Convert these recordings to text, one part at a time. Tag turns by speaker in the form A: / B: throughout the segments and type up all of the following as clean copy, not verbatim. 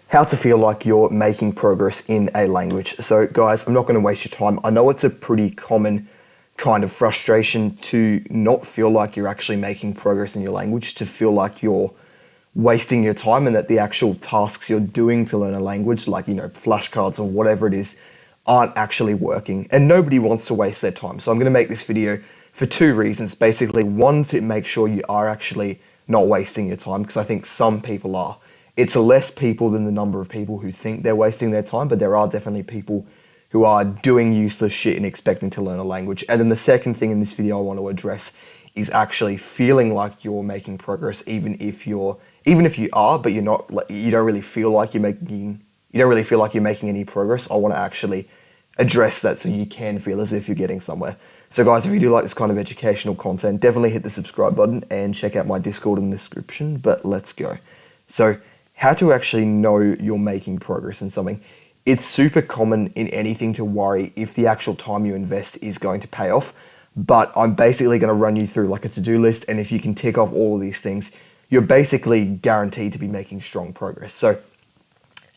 A: how to feel like you're making progress in a language. So guys, I'm not going to waste your time. I know it's a pretty common kind of frustration to not feel like you're actually making progress in your language, to feel like you're wasting your time and that the actual tasks you're doing to learn a language, like, flashcards or whatever it is, aren't actually working. And nobody wants to waste their time. So I'm going to make this video for two reasons. Basically, one, to make sure you are actually not wasting your time, because I think some people are. It's less people than the number of people who think they're wasting their time, but there are definitely people who are doing useless shit and expecting to learn a language. And then the second thing in this video I want to address is actually feeling like you're making progress, even if you are, but you don't really feel like you're making any progress. I want to actually address that so you can feel as if you're getting somewhere. So guys, if you do like this kind of educational content, definitely hit the subscribe button and check out my Discord in the description, but let's go. So how to actually know you're making progress in something. It's super common in anything to worry if the actual time you invest is going to pay off, but I'm basically going to run you through like a to-do list, and if you can tick off all of these things, you're basically guaranteed to be making strong progress. So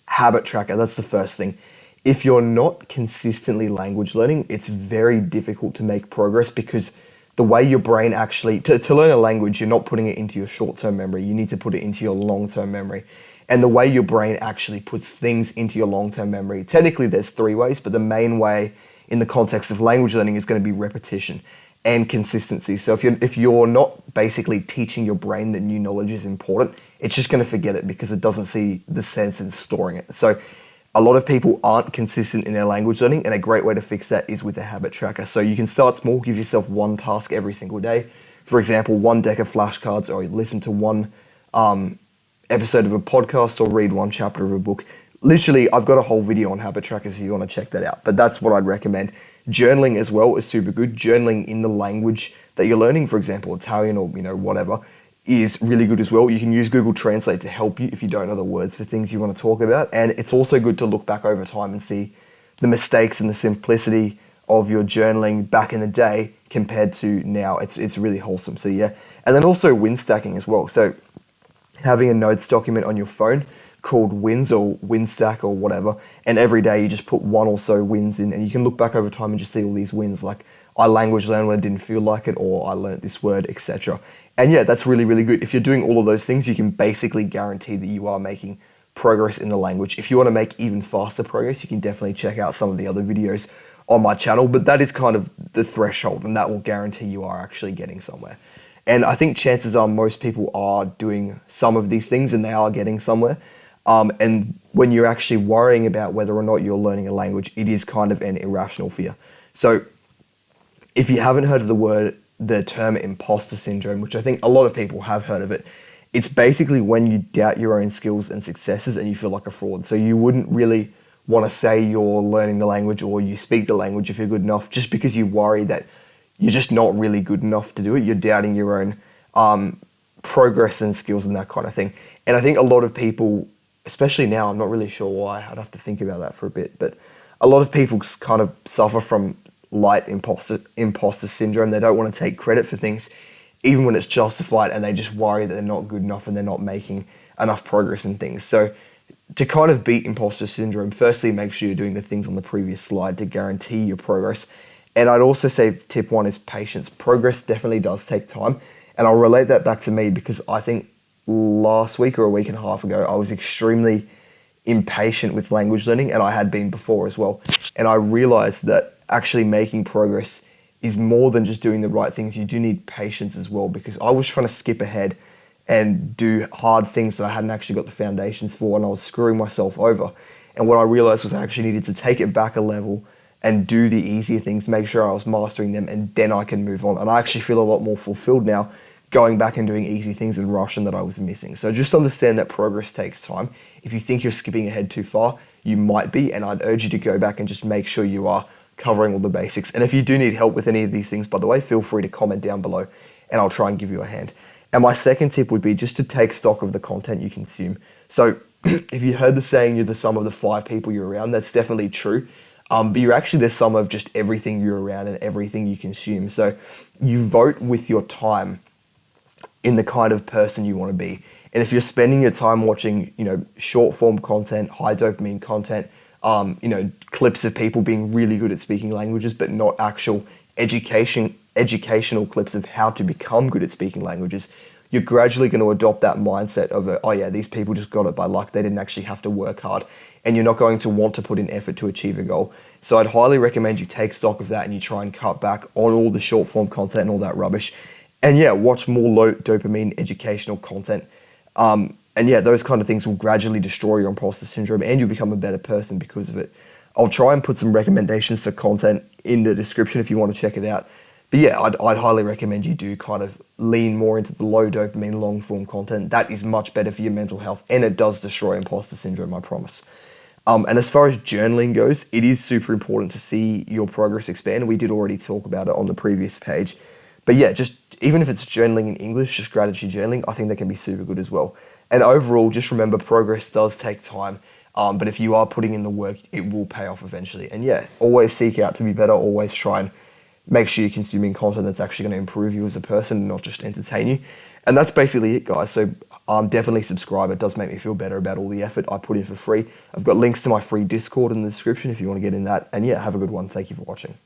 A: habit tracker, that's the first thing. If you're not consistently language learning, it's very difficult to make progress, because the way your brain actually, to learn a language, you're not putting it into your short-term memory, you need to put it into your long-term memory. And the way your brain actually puts things into your long-term memory, technically there's three ways, but the main way in the context of language learning is going to be repetition and consistency. So if you're not basically teaching your brain that new knowledge is important, it's just going to forget it because it doesn't see the sense in storing it. So a lot of people aren't consistent in their language learning, and a great way to fix that is with a habit tracker. So you can start small, give yourself one task every single day. For example, one deck of flashcards, or listen to one episode of a podcast, or read one chapter of a book. Literally, I've got a whole video on habit trackers if you want to check that out, but that's what I'd recommend. Journaling as well is super good. Journaling in the language that you're learning, for example, Italian or whatever, is really good as well. You can use Google Translate to help you if you don't know the words for things you want to talk about, and it's also good to look back over time and see the mistakes and the simplicity of your journaling back in the day compared to now. It's really wholesome. So yeah, and then also win stacking as well. So having a notes document on your phone called wins or WinStack or whatever, and every day you just put one or so wins in, and you can look back over time and just see all these wins, like I language learned when I didn't feel like it, or I learned this word, etc. And yeah, that's really, really good. If you're doing all of those things, you can basically guarantee that you are making progress in the language. If you want to make even faster progress, you can definitely check out some of the other videos on my channel, but that is kind of the threshold, and that will guarantee you are actually getting somewhere. And I think chances are most people are doing some of these things and they are getting somewhere. And when you're actually worrying about whether or not you're learning a language, it is kind of an irrational fear. So if you haven't heard of the term imposter syndrome, which I think a lot of people have heard of it, it's basically when you doubt your own skills and successes and you feel like a fraud. So you wouldn't really want to say you're learning the language or you speak the language if you're good enough, just because you worry that you're just not really good enough to do it. You're doubting your own progress and skills and that kind of thing. And I think a lot of people, especially now, I'm not really sure why, I'd have to think about that for a bit, but a lot of people kind of suffer from light imposter syndrome. They don't want to take credit for things, even when it's justified, and they just worry that they're not good enough and they're not making enough progress in things. So to kind of beat imposter syndrome, firstly, make sure you're doing the things on the previous slide to guarantee your progress. And I'd also say tip one is patience. Progress definitely does take time. And I'll relate that back to me, because I think last week or a week and a half ago, I was extremely impatient with language learning, and I had been before as well. And I realized that actually making progress is more than just doing the right things. You do need patience as well, because I was trying to skip ahead and do hard things that I hadn't actually got the foundations for, and I was screwing myself over. And what I realized was I actually needed to take it back a level and do the easier things, make sure I was mastering them, and then I can move on. And I actually feel a lot more fulfilled now going back and doing easy things in Russian that I was missing. So just understand that progress takes time. If you think you're skipping ahead too far, you might be, and I'd urge you to go back and just make sure you are covering all the basics. And if you do need help with any of these things, by the way, feel free to comment down below and I'll try and give you a hand. And my second tip would be just to take stock of the content you consume. So if you heard the saying, you're the sum of the 5 people you're around, that's definitely true. But you're actually the sum of just everything you're around and everything you consume. So you vote with your time in the kind of person you want to be. And if you're spending your time watching, short form content, high dopamine content, clips of people being really good at speaking languages, but not actual educational clips of how to become good at speaking languages, you're gradually going to adopt that mindset of, oh yeah, these people just got it by luck. They didn't actually have to work hard. And you're not going to want to put in effort to achieve a goal. So I'd highly recommend you take stock of that and you try and cut back on all the short form content and all that rubbish. And yeah, watch more low dopamine educational content. And yeah, those kind of things will gradually destroy your imposter syndrome and you'll become a better person because of it. I'll try and put some recommendations for content in the description if you want to check it out. But yeah, I'd highly recommend you do kind of lean more into the low dopamine, long form content. That is much better for your mental health and it does destroy imposter syndrome, I promise. And as far as journaling goes, it is super important to see your progress expand. We did already talk about it on the previous page. But yeah, just even if it's journaling in English, just gratitude journaling, I think that can be super good as well. And overall, just remember progress does take time. But if you are putting in the work, it will pay off eventually. And yeah, always seek out to be better. Always try and make sure you're consuming content that's actually going to improve you as a person and not just entertain you. And that's basically it, guys. So definitely subscribe. It does make me feel better about all the effort I put in for free. I've got links to my free Discord in the description if you want to get in that. And yeah, have a good one. Thank you for watching.